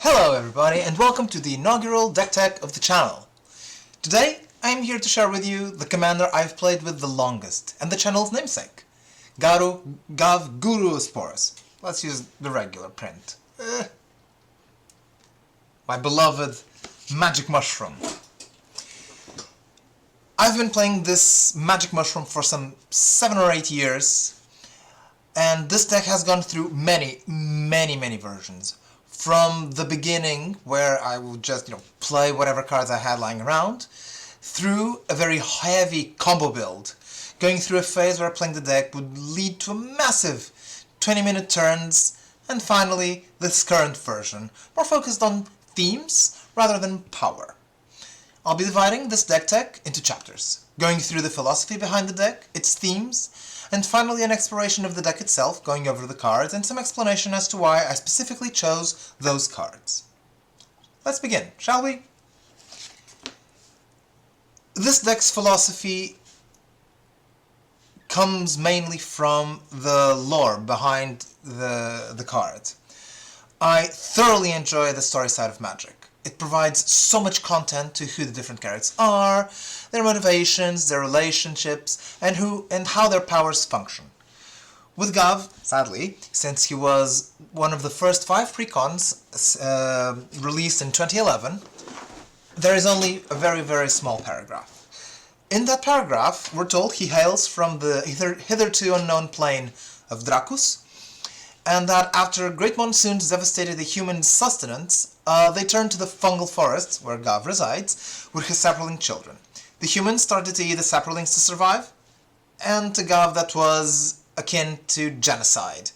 Hello everybody and welcome to the inaugural deck tech of the channel. Today I am here to share with you the commander I've played with the longest and the channel's namesake, Ghave Guru Spores. Let's use the regular print. My beloved magic mushroom. I've been playing this magic mushroom for some 7 or 8 years, and this deck has gone through many versions. From the beginning, where I would just, play whatever cards I had lying around, through a very heavy combo build, going through a phase where playing the deck would lead to a massive 20-minute turns, and finally this current version, more focused on themes rather than power. I'll be dividing this deck tech into chapters, going through the philosophy behind the deck, its themes, and finally an exploration of the deck itself, going over the cards, and some explanation as to why I specifically chose those cards. Let's begin, shall we? This deck's philosophy comes mainly from the lore behind the cards. I thoroughly enjoy the story side of Magic. It provides so much content to who the different characters are, their motivations, their relationships, and how their powers function. With Ghave, sadly, since he was one of the first 5 precons released in 2011, there is only a very small paragraph. In that paragraph, we're told he hails from the hitherto unknown plane of Dracus, and that after great monsoons devastated the human sustenance, they turned to the fungal forests, where Ghave resides, with his sapling children. The humans started to eat the saplings to survive, and to Ghave that was akin to genocide.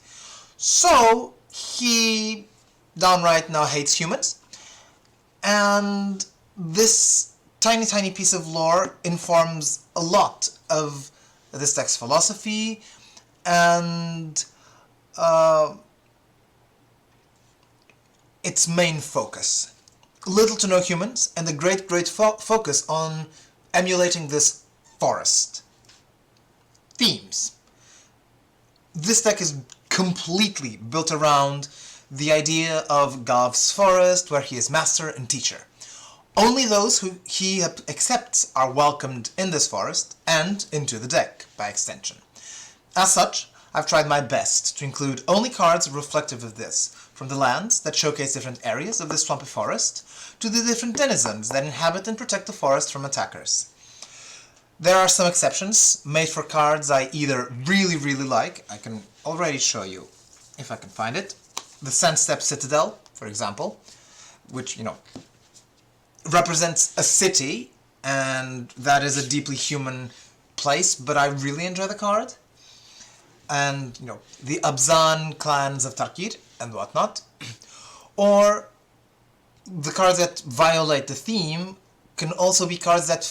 So he downright now hates humans, and this tiny piece of lore informs a lot of this deck's philosophy and its main focus. Little to no humans, and a great focus on emulating this forest. Themes. This deck is completely built around the idea of Ghave's forest, where he is master and teacher. Only those who he accepts are welcomed in this forest, and into the deck, by extension. As such, I've tried my best to include only cards reflective of this, from the lands that showcase different areas of the swampy forest, to the different denizens that inhabit and protect the forest from attackers. There are some exceptions, made for cards I either really like, I can already show you, if I can find it, the Sandstep Citadel, for example, which, represents a city, and that is a deeply human place, but I really enjoy the card. And, the Abzan clans of Tarkir and whatnot. Or the cards that violate the theme can also be cards that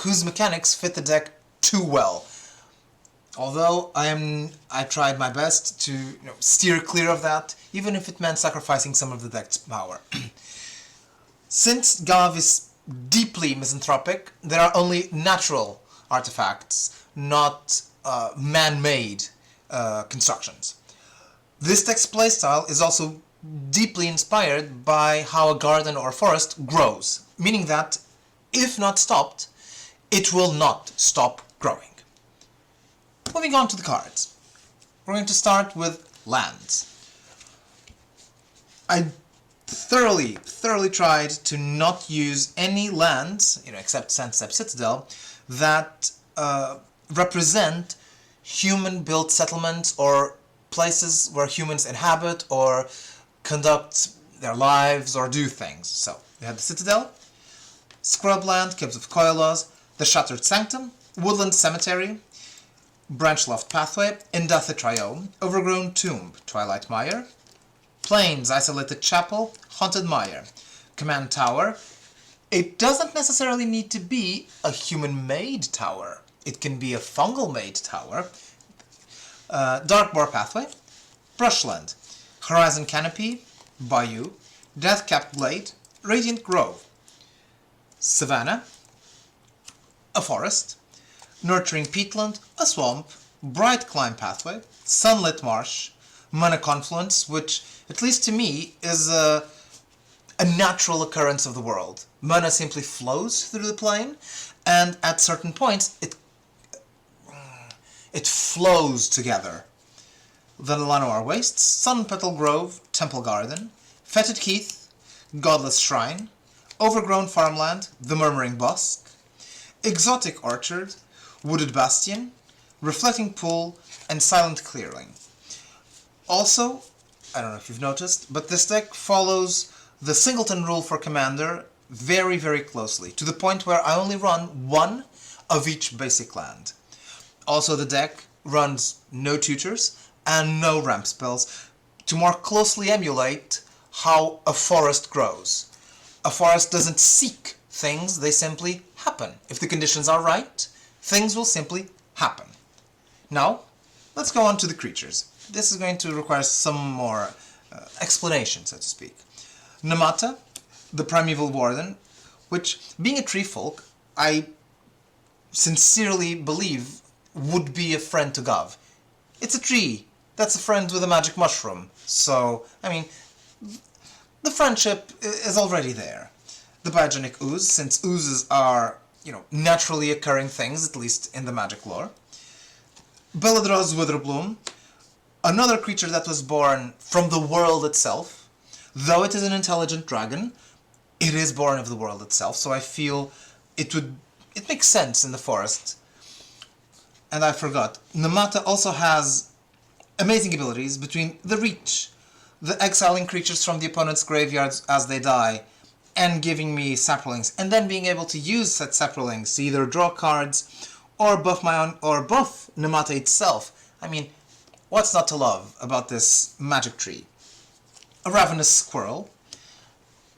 whose mechanics fit the deck too well. Although I tried my best to steer clear of that, even if it meant sacrificing some of the deck's power. Since Ghave is deeply misanthropic, there are only natural artifacts, not man-made constructions. This deck's playstyle is also deeply inspired by how a garden or a forest grows, meaning that, if not stopped, it will not stop growing. Moving on to the cards. We're going to start with lands. I thoroughly tried to not use any lands, except Sandstep Citadel, that represent human-built settlements or places where humans inhabit or conduct their lives or do things. So, we had the Citadel, Scrubland, Caves of Koilos, the Shattered Sanctum, Woodland Cemetery, Branchloft Pathway, Indatha Triome, Overgrown Tomb, Twilight Mire, Plains Isolated Chapel, Haunted Mire, Command Tower. It doesn't necessarily need to be a human-made tower. It can be a fungal-made tower. Darkboar Pathway, Brushland, Horizon Canopy, Bayou, Deathcapped Glade, Radiant Grove, Savannah, a forest, Nurturing Peatland, a swamp, Bright Climb Pathway, Sunlit Marsh, Mana Confluence, which, at least to me, is a a natural occurrence of the world. Mana simply flows through the plane, and at certain points it flows together. The Llanowar Wastes, Sun Petal Grove, Temple Garden, Fetid Heath, Godless Shrine, Overgrown Farmland, The Murmuring Bosque, Exotic Orchard, Wooded Bastion, Reflecting Pool, and Silent Clearing. Also, I don't know if you've noticed, but this deck follows the Singleton rule for Commander very, very closely, to the point where I only run one of each basic land. Also, the deck runs no tutors and no ramp spells to more closely emulate how a forest grows. A forest doesn't seek things, they simply happen. If the conditions are right, things will simply happen. Now, let's go on to the creatures. This is going to require some more explanation, so to speak. Namata, the Primeval Warden, which, being a tree folk, I sincerely believe would be a friend to Ghave. It's a tree that's a friend with a magic mushroom, so, I mean, the friendship is already there. The Biogenic Ooze, since oozes are, naturally occurring things, at least in the magic lore. Beladro's Witherbloom, another creature that was born from the world itself. Though it is an intelligent dragon, it is born of the world itself, so I feel it makes sense in the forest. And I forgot, Namata also has amazing abilities between the Reach, the exiling creatures from the opponent's graveyards as they die, and giving me saplings, and then being able to use said saplings to either draw cards or buff my own, or buff Namata itself. I mean, what's not to love about this magic tree? A Ravenous Squirrel.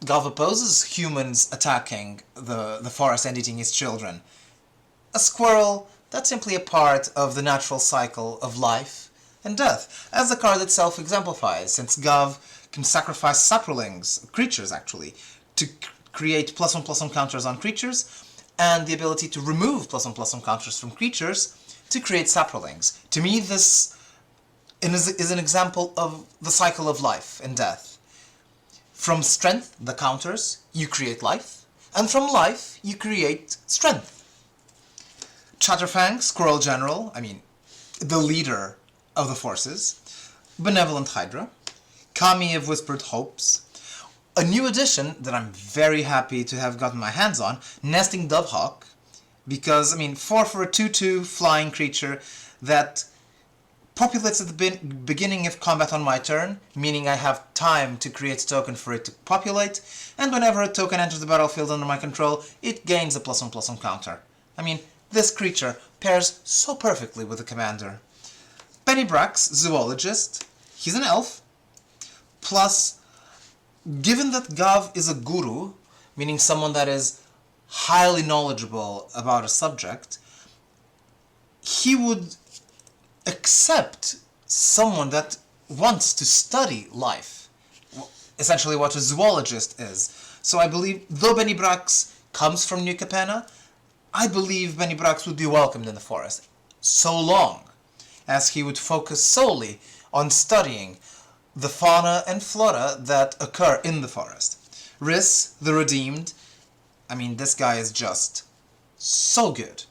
Ghave opposes humans attacking the forest and eating its children. A squirrel, that's simply a part of the natural cycle of life and death, as the card itself exemplifies, since Ghave can sacrifice saplings, creatures actually, to create +1/+1 counters on creatures, and the ability to remove +1/+1 counters from creatures to create saplings. To me, this is an example of the cycle of life and death. From strength, the counters, you create life, and from life, you create strength. Chatterfang, Squirrel General, the leader of the forces. Benevolent Hydra. Kami of Whispered Hopes. A new addition that I'm very happy to have gotten my hands on, Nesting Dovehawk, because, 4 for a 2/2 flying creature that populates at the beginning of combat on my turn, meaning I have time to create a token for it to populate, and whenever a token enters the battlefield under my control, it gains a +1/+1 counter. This creature pairs so perfectly with the commander. Pennybrax, Zoologist, he's an elf, plus, given that Ghave is a guru, meaning someone that is highly knowledgeable about a subject, he would accept someone that wants to study life, essentially what a zoologist is. So I believe, though Pennybrax comes from New Capenna, I believe Pennybrax would be welcomed in the forest, so long as he would focus solely on studying the fauna and flora that occur in the forest. Riss, the Redeemed, this guy is just so good.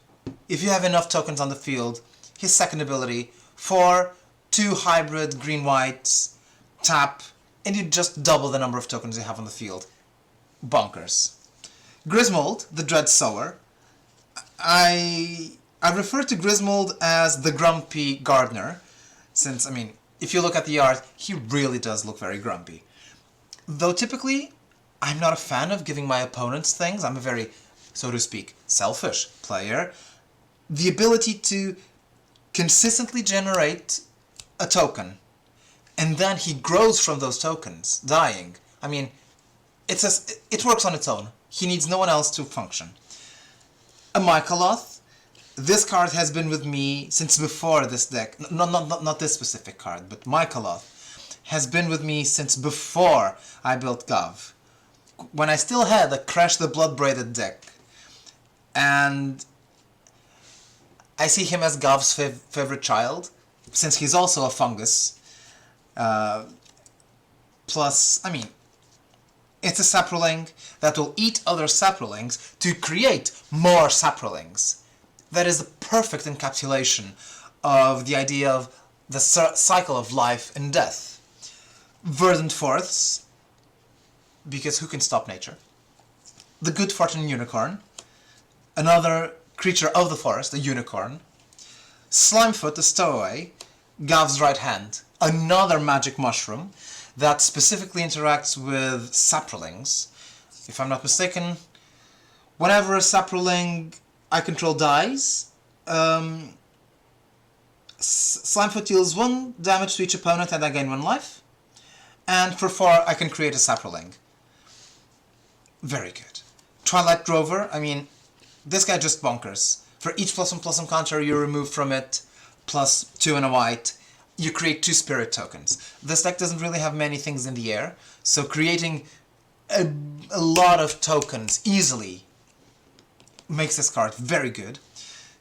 If you have enough tokens on the field, his second ability, 4, 2 hybrid green-whites, tap, and you just double the number of tokens you have on the field. Bonkers. Grismold, the Dread Sower. I refer to Grismold as the Grumpy Gardener, since, if you look at the art, he really does look very grumpy. Though typically, I'm not a fan of giving my opponents things. I'm a very, so to speak, selfish player. The ability to consistently generate a token, and then he grows from those tokens, dying. It works on its own. He needs no one else to function. A Mycoloth. This card has been with me since before this deck. Not this specific card, but Mycoloth has been with me since before I built Ghave, when I still had a Crash the Blood-Braided deck. And I see him as Ghave's favorite child, since he's also a fungus. Plus, It's a saproling that will eat other saprolings to create more saprolings. That is the perfect encapsulation of the idea of the cycle of life and death. Verdant fourths, because who can stop nature? The Good Fortune Unicorn, another creature of the forest, a unicorn. Slimefoot, the stowaway, Ghave's right hand, another magic mushroom that specifically interacts with saprolings. If I'm not mistaken, whenever a saproling I control dies, Slimefoot deals 1 damage to each opponent and I gain 1 life. And for 4 I can create a saproling. Very good. Twilight Drover, I mean, this guy just bonkers. For each +1/+1 counter you remove from it, +2 and a white, you create 2 spirit tokens. This deck doesn't really have many things in the air, so creating a lot of tokens easily makes this card very good.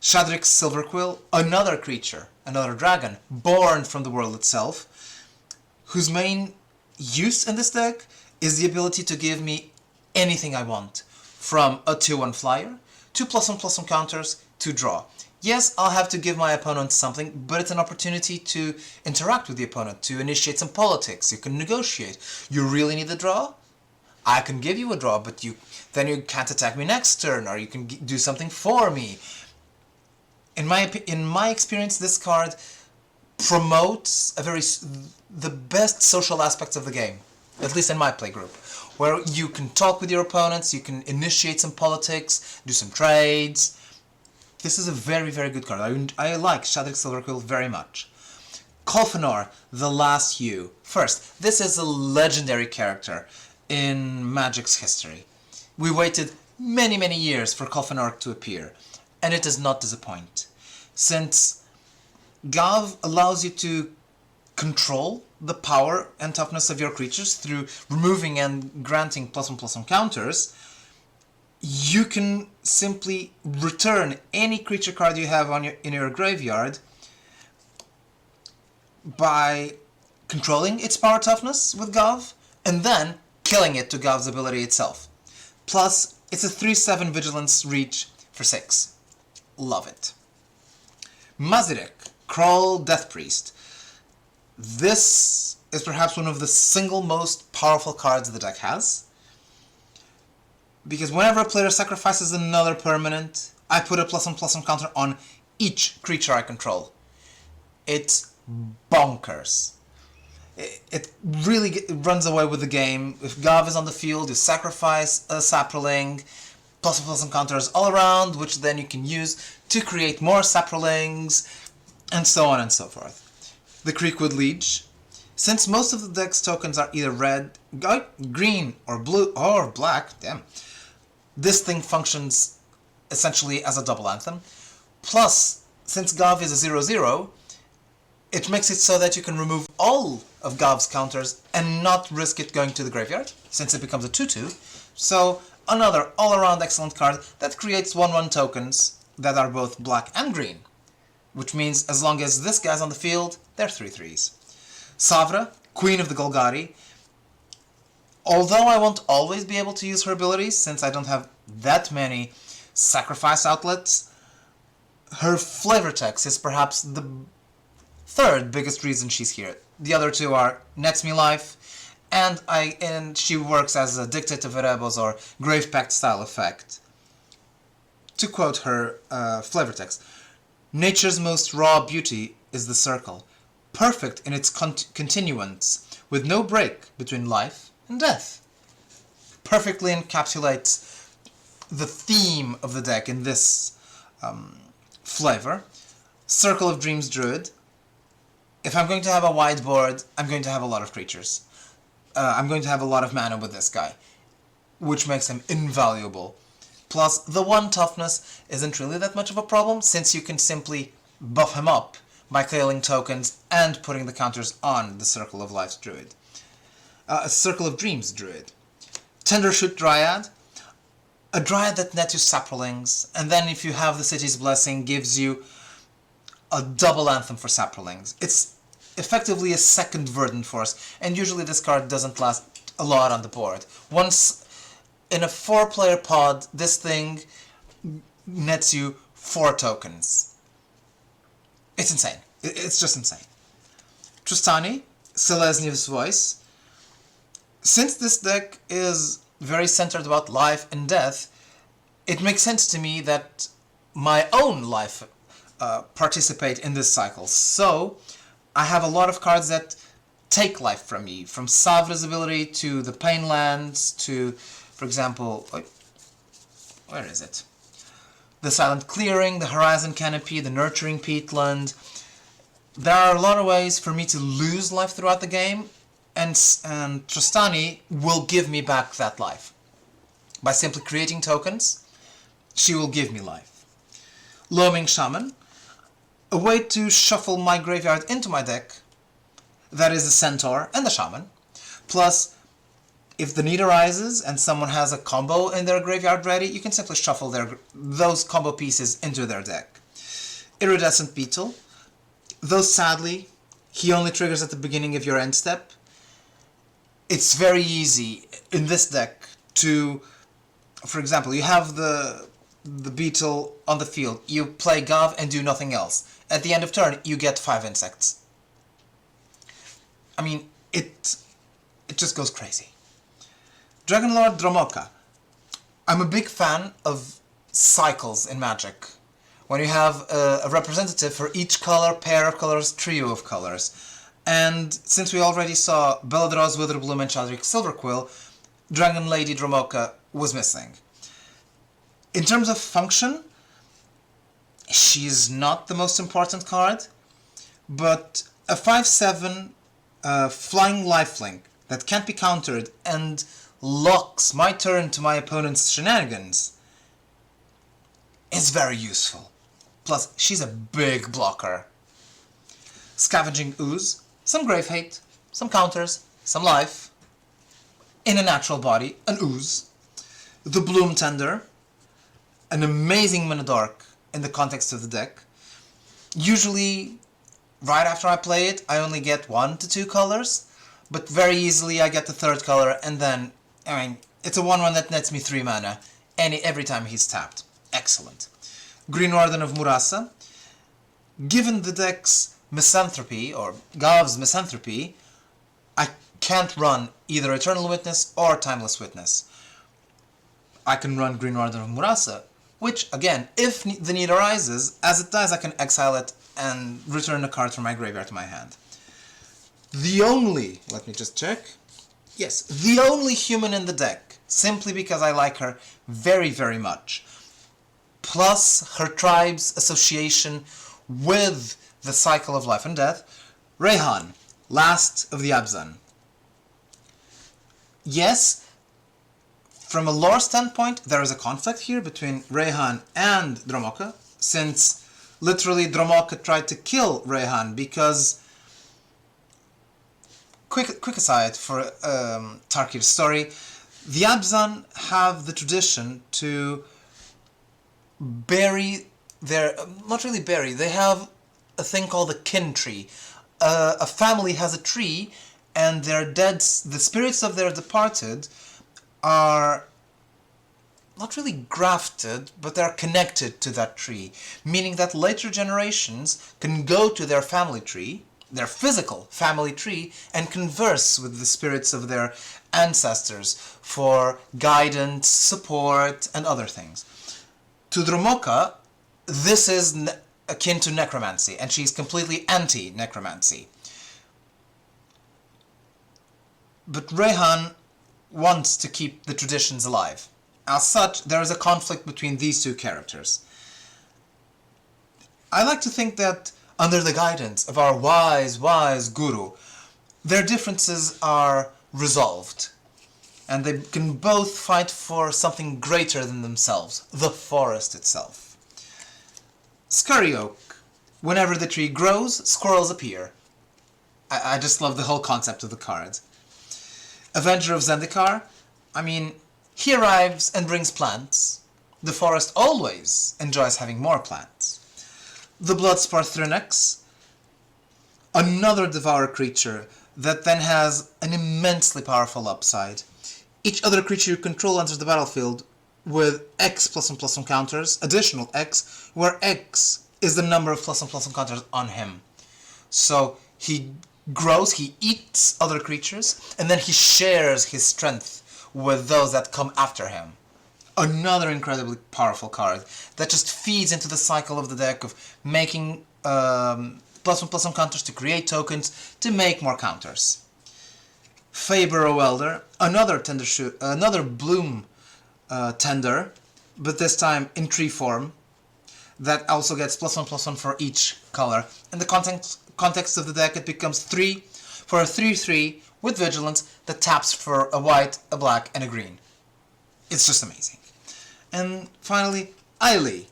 Shadrix Silverquill, another creature, another dragon, born from the world itself, whose main use in this deck is the ability to give me anything I want, from a 2/1 flyer, 2 +1/+1 counters, to draw. Yes, I'll have to give my opponent something, but it's an opportunity to interact with the opponent, to initiate some politics. You can negotiate. You really need a draw? I can give you a draw, but then you can't attack me next turn, or you can do something for me. In my experience, this card promotes the best social aspects of the game, at least in my playgroup, where you can talk with your opponents, you can initiate some politics, do some trades. This is a very, very good card. I like Shadrix Silverquill very much. Kolfanor, the Last Hue. First, this is a legendary character in Magic's history. We waited many, many years for Kolfanor to appear, and it does not disappoint. Since Ghave allows you to control the power and toughness of your creatures through removing and granting +1/+1 counters, you can simply return any creature card you have in your graveyard by controlling its power toughness with Ghave, and then killing it to Ghave's ability itself. Plus, it's a 3/7 vigilance reach for 6. Love it. Mazirek, Crawl Death Priest. This is perhaps one of the single most powerful cards the deck has, because whenever a player sacrifices another permanent, I put a +1/+1 counter on each creature I control. It's bonkers. It really runs away with the game. If Ghave is on the field, you sacrifice a saproling, +1/+1 counters all around, which then you can use to create more saprolings, and so on and so forth. The Creekwood Liege. Since most of the deck's tokens are either red, green, or blue, or black, damn, this thing functions essentially as a double anthem. Plus, since Ghave is a 0/0, it makes it so that you can remove all of Ghave's counters and not risk it going to the graveyard, since it becomes a 2/2. So, another all-around excellent card that creates 1/1 tokens that are both black and green, which means as long as this guy's on the field, they're 3/3s. Savra, Queen of the Golgari. Although I won't always be able to use her abilities, since I don't have that many sacrifice outlets, her flavor text is perhaps the third biggest reason she's here. The other two are nets me life, and she works as a Dictate of Erebos or Grave Pact style effect. To quote her flavor text, nature's most raw beauty is the circle, perfect in its continuance, with no break between life and death. Perfectly encapsulates the theme of the deck in this flavor. Circle of Dreams Druid. If I'm going to have a wide board, I'm going to have a lot of creatures. I'm going to have a lot of mana with this guy, which makes him invaluable. Plus, the 1 toughness isn't really that much of a problem, since you can simply buff him up by killing tokens and putting the counters on the Circle of Life's Druid. Circle of Dreams Druid. Tendershoot Dryad. A Dryad that nets you saprolings, and then if you have the City's Blessing, gives you a double anthem for saprolings. It's effectively a second Verdant Force, and usually this card doesn't last a lot on the board. Once in a 4-player pod, this thing nets you 4 tokens. It's insane. It's just insane. Trostani, Selesny's voice. Since this deck is very centered about life and death, it makes sense to me that my own life participate in this cycle. So I have a lot of cards that take life from me, from Savra's ability to the Pain Lands to, for example, where is it? The Silent Clearing, the Horizon Canopy, the Nurturing Peatland. There are a lot of ways for me to lose life throughout the game, and Trostani will give me back that life. By simply creating tokens, she will give me life. Loaming Shaman, a way to shuffle my graveyard into my deck. That is the Centaur and the Shaman. Plus, if the need arises and someone has a combo in their graveyard ready, you can simply shuffle those combo pieces into their deck. Iridescent Beetle, though sadly, he only triggers at the beginning of your end step. It's very easy in this deck to, for example, you have the beetle on the field, you play Ghave and do nothing else. At the end of turn, you get 5 insects. I mean, it just goes crazy. Dragonlord Dromoka. I'm a big fan of cycles in Magic. When you have a representative for each color, pair of colors, trio of colors. And since we already saw Beladros, Witherbloom, and Chadrick Silverquill, Dragon Lady Dromoka was missing. In terms of function, she's not the most important card, but a 5/7 flying lifelink that can't be countered and locks my turn to my opponent's shenanigans is very useful. Plus, she's a big blocker. Scavenging Ooze, some Grave Hate, some counters, some life. In a natural body, an Ooze. The Bloom Tender, an amazing Mana Dark in the context of the deck. Usually, right after I play it, I only get 1 to 2 colors, but very easily I get the 3rd color, and then, I mean, it's a 1/1 that nets me 3 mana every time he's tapped. Excellent. Green Warden of Murasa. Given the deck's misanthropy, or Ghave's misanthropy, I can't run either Eternal Witness or Timeless Witness. I can run Green Warden of Murasa, which, again, if the need arises, as it dies I can exile it and return a card from my graveyard to my hand. The only, let me just check, yes, the only human in the deck, simply because I like her very, very much, plus her tribe's association with the cycle of life and death, Reyhan, last of the Abzan. Yes, from a lore standpoint, there is a conflict here between Reyhan and Dromoka, since literally Dromoka tried to kill Reyhan because... Quick aside for Tarkir's story, the Abzan have the tradition to bury their... not really bury, they have a thing called a kin tree. A family has a tree, and their dead, the spirits of their departed are not really grafted, but they're connected to that tree, meaning that later generations can go to their family tree, their physical family tree, and converse with the spirits of their ancestors for guidance, support, and other things. To Dromoka, this is akin to necromancy, and she's completely anti-necromancy. But Reyhan wants to keep the traditions alive. As such, there is a conflict between these two characters. I like to think that under the guidance of our wise guru, their differences are resolved, and they can both fight for something greater than themselves, the forest itself. Scurry Oak. Whenever the tree grows, squirrels appear. I just love the whole concept of the card. Avenger of Zendikar. I mean, he arrives and brings plants. The forest always enjoys having more plants. The Bloodsport Thrinax. Another Devourer creature that then has an immensely powerful upside. Each other creature you control enters the battlefield with X +1/+1 counters, additional X, where X is the number of +1/+1 counters on him. So he grows, he eats other creatures, and then he shares his strength with those that come after him. Another incredibly powerful card that just feeds into the cycle of the deck of making +1/+1 counters to create tokens to make more counters. Faber Welder, another bloom tender, but this time in tree form, that also gets +1/+1 for each color. In the context of the deck, it becomes 3 for a 3/3 with vigilance that taps for a white, a black, and a green. It's just amazing. And finally, Ailey,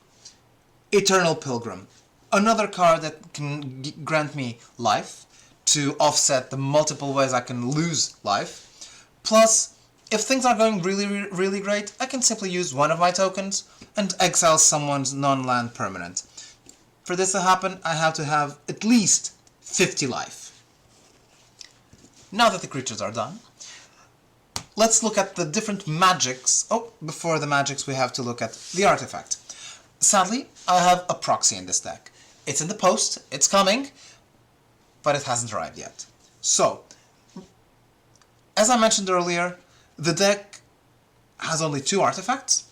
Eternal Pilgrim, another card that can grant me life to offset the multiple ways I can lose life. Plus, if things are going really great, I can simply use one of my tokens and exile someone's non-land permanent. For this to happen, I have to have at least 50 life. Now that the creatures are done, let's look at the different magics. Oh, before the magics we have to look at the artifact. Sadly, I have a proxy in this deck. It's in the post, it's coming, but it hasn't arrived yet. So, as I mentioned earlier, the deck has only 2 artifacts,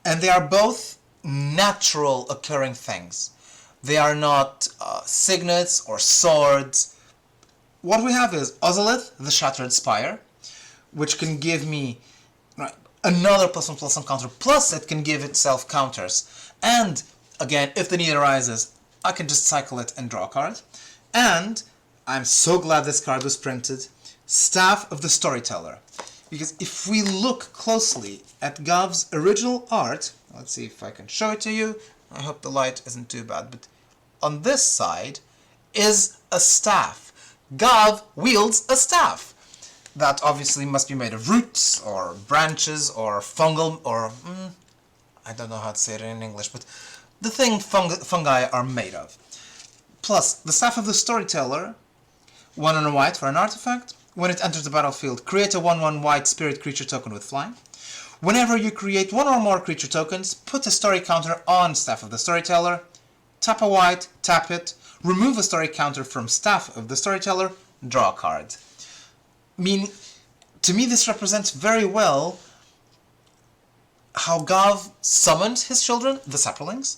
and they are both natural occurring things. They are not signets or swords. What we have is Ozolith, the Shattered Spire, which can give me another +1/+1 counter, plus it can give itself counters. And, again, if the need arises, I can just cycle it and draw a card. And, I'm so glad this card was printed, Staff of the Storyteller. Because if we look closely at Ghave's original art, let's see if I can show it to you, I hope the light isn't too bad, but on this side is a staff. Ghave wields a staff. That obviously must be made of roots, or branches, or fungal, or I don't know how to say it in English, but the thing fungi are made of. Plus, the Staff of the Storyteller, 1 and a white for an artifact. When it enters the battlefield, create a 1/1 white spirit creature token with flying. Whenever you create 1 or more creature tokens, put a story counter on Staff of the Storyteller, tap a white, tap it, remove a story counter from Staff of the Storyteller, draw a card. To me this represents very well how Ghave summoned his children, the Saprolings,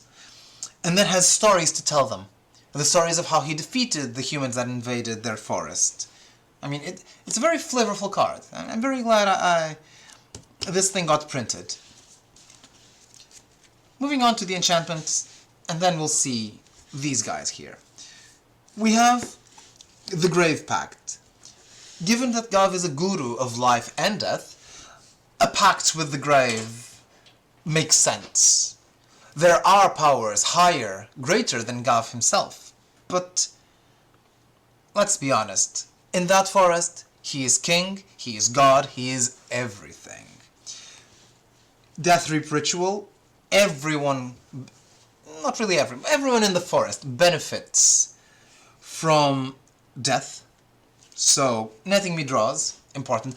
and then has stories to tell them. The stories of how he defeated the humans that invaded their forest. I mean, it's a very flavorful card. I'm very glad this thing got printed. Moving on to the enchantments, and then we'll see these guys here. We have the Grave Pact. Given that Ghave is a guru of life and death, a pact with the grave makes sense. There are powers higher, greater than Ghave himself, but let's be honest. In that forest, he is king, he is god, he is everything. Death Reap Ritual, everyone, not really everyone in the forest benefits from death. So, netting me draws, important.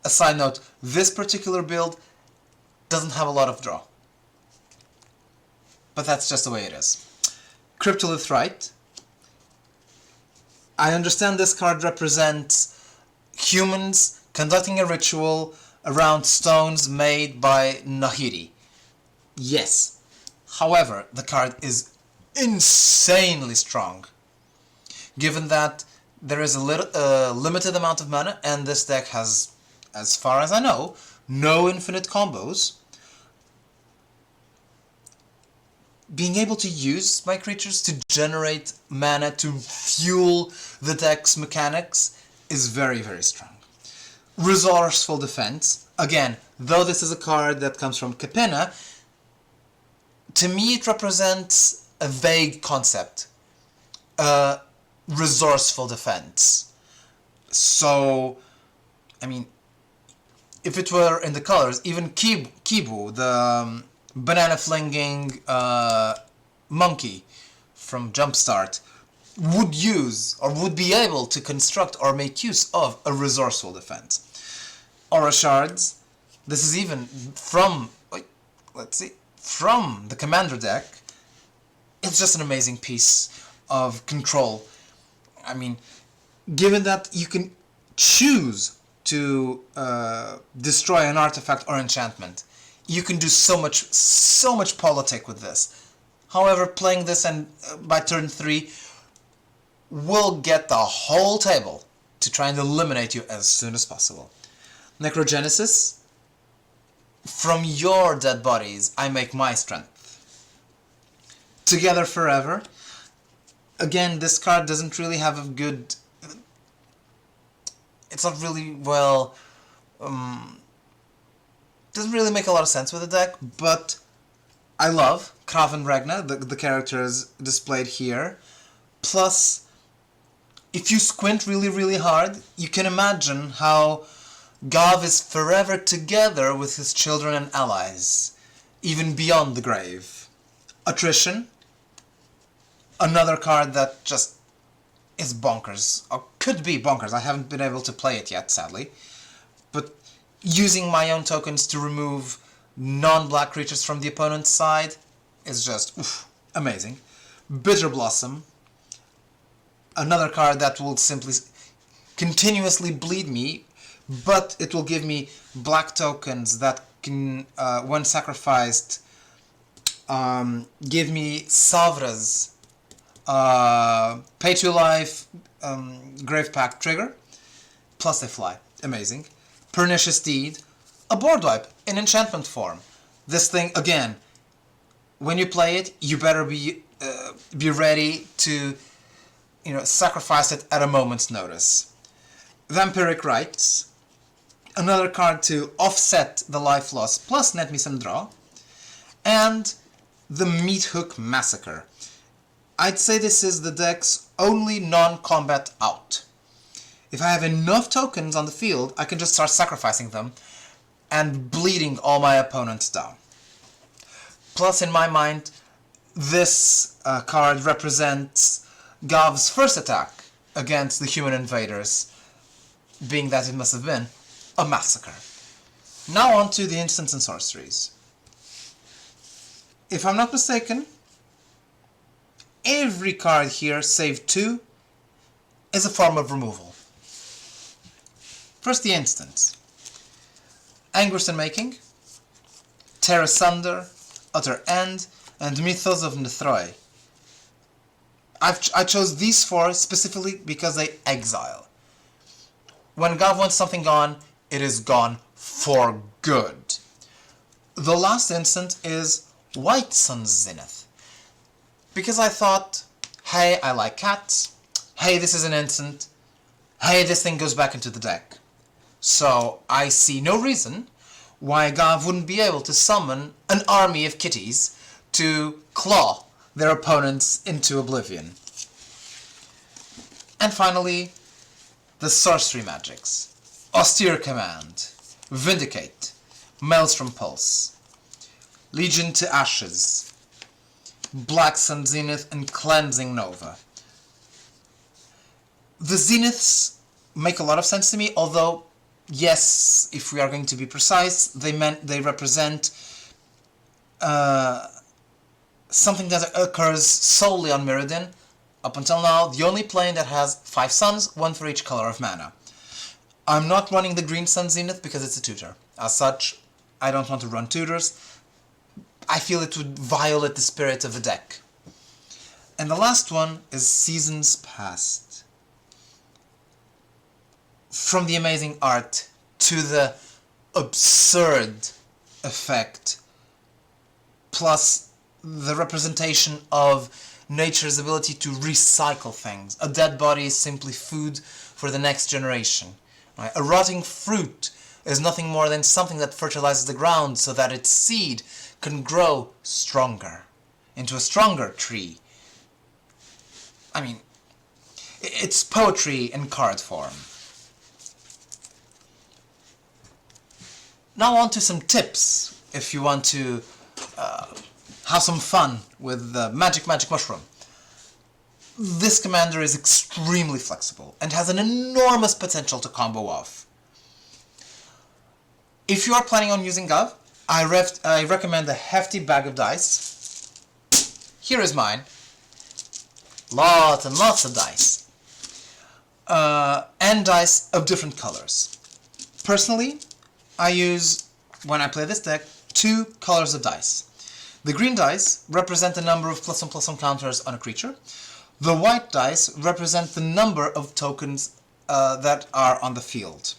A side note, this particular build doesn't have a lot of draw. But that's just the way it is. Cryptolith Rite. I understand this card represents humans conducting a ritual around stones made by Nahiri. Yes. However, the card is insanely strong. Given that there is a limited amount of mana, and this deck has, as far as I know, no infinite combos. Being able to use my creatures to generate mana to fuel the deck's mechanics is very, very strong. Resourceful Defense. Again, though this is a card that comes from Capenna, to me it represents a vague concept. Resourceful defense. So, I mean, if it were in the colors, even Kibu, the banana flinging monkey from Jumpstart, would use or would be able to construct or make use of a resourceful defense. aura shards. This is even from, let's see, from the commander deck. It's just an amazing piece of control. I mean, given that you can choose to destroy an artifact or enchantment, you can do so much politic with this. However, playing this and by turn 3 will get the whole table to try and eliminate you as soon as possible. Necrogenesis. From your dead bodies, I make my strength. Together Forever. Again, this card doesn't really have a good... It's not really, well... doesn't really make a lot of sense with the deck, but I love Kraven Regna, the characters displayed here. Plus, if you squint really hard, you can imagine how Ghave is forever together with his children and allies, even beyond the grave. Attrition, another card that just is bonkers, or could be bonkers. I haven't been able to play it yet, sadly. But using my own tokens to remove non-black creatures from the opponent's side is just amazing. Bitter Blossom, another card that will simply continuously bleed me, but it will give me black tokens that can, when sacrificed, give me Savra's pay to life Grave Pact trigger, plus they fly. Amazing. Pernicious Deed, a board wipe in enchantment form. This thing, again, when you play it, you better be ready to, sacrifice it at a moment's notice. Vampiric Rites, another card to offset the life loss plus net me some draw. And the Meat Hook Massacre. I'd say this is the deck's only non-combat out. If I have enough tokens on the field, I can just start sacrificing them and bleeding all my opponents down. Plus, in my mind, this card represents Ghav's first attack against the human invaders, being that it must have been a massacre. Now on to the instants and sorceries. If I'm not mistaken, every card here, save 2, is a form of removal. First, the instants. Anguish and Making, Tear Asunder, Utter End, and Mythos of Nethroi. I chose these 4 specifically because they exile. When Ghave wants something gone, it is gone for good. The last instant is White Sun's Zenith. Because I thought, hey, I like cats, hey, this is an instant, hey, this thing goes back into the deck. So I see no reason why Ghave wouldn't be able to summon an army of kitties to claw their opponents into oblivion. And finally, the sorcery magics. Austere Command, Vindicate, Maelstrom Pulse, Legion to Ashes, Black Sun Zenith, and Cleansing Nova. The Zeniths make a lot of sense to me, although, yes, if we are going to be precise, they represent something that occurs solely on Mirrodin. Up until now, the only plane that has 5 suns, 1 for each color of mana. I'm not running the Green Sun Zenith because it's a tutor. As such, I don't want to run tutors. I feel it would violate the spirit of the deck. And the last one is Seasons Past. From the amazing art to the absurd effect, plus the representation of nature's ability to recycle things. A dead body is simply food for the next generation. Right? A rotting fruit is nothing more than something that fertilizes the ground so that its seed can grow stronger, into a stronger tree. I mean, it's poetry in card form. Now on to some tips if you want to have some fun with the Magic Mushroom. This commander is extremely flexible and has an enormous potential to combo off. If you are planning on using Ghave, I recommend a hefty bag of dice. Here is mine. Lots and lots of dice. And dice of different colors. Personally, I use, when I play this deck, 2 colors of dice. The green dice represent the number of +1/+1 counters on a creature. The white dice represent the number of tokens that are on the field.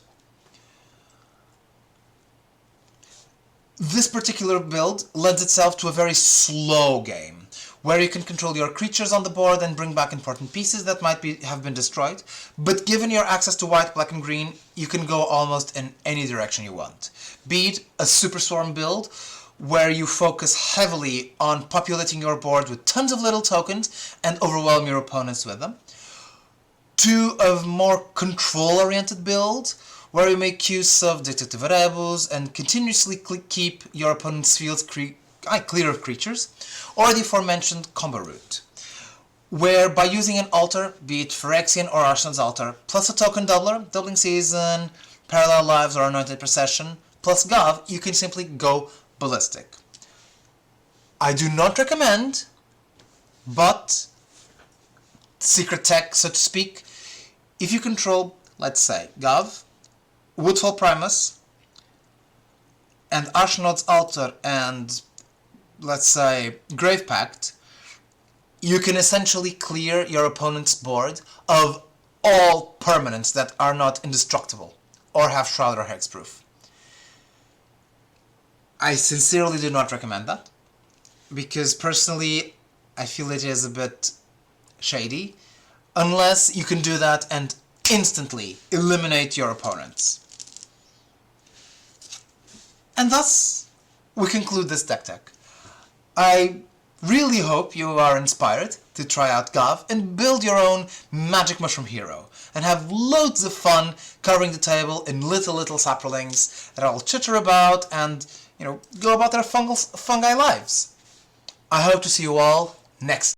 This particular build lends itself to a very slow game, where you can control your creatures on the board and bring back important pieces that might have been destroyed, but given your access to white, black and green, you can go almost in any direction you want. Be it a Super Swarm build, where you focus heavily on populating your board with tons of little tokens and overwhelm your opponents with them, to a more control-oriented build, where you make use of Detective Variables and continuously keep your opponent's fields clear of creatures, or the aforementioned combo route, where by using an altar, be it Phyrexian or Arslan's Altar, plus a token doubler, Doubling Season, Parallel Lives or Anointed Procession, plus Ghave, you can simply go ballistic. I do not recommend, but secret tech, so to speak, if you control, let's say, Ghave, Woodfall Primus, and Arslan's Altar, and let's say Grave Pact, you can essentially clear your opponent's board of all permanents that are not indestructible or have Shroud or Hexproof. I sincerely do not recommend that, because personally I feel it is a bit shady, unless you can do that and instantly eliminate your opponents. And thus, we conclude this deck tech. I really hope you are inspired to try out Ghave and build your own Magic Mushroom hero, and have loads of fun covering the table in little saplings that all chitter about and, go about their fungi lives. I hope to see you all next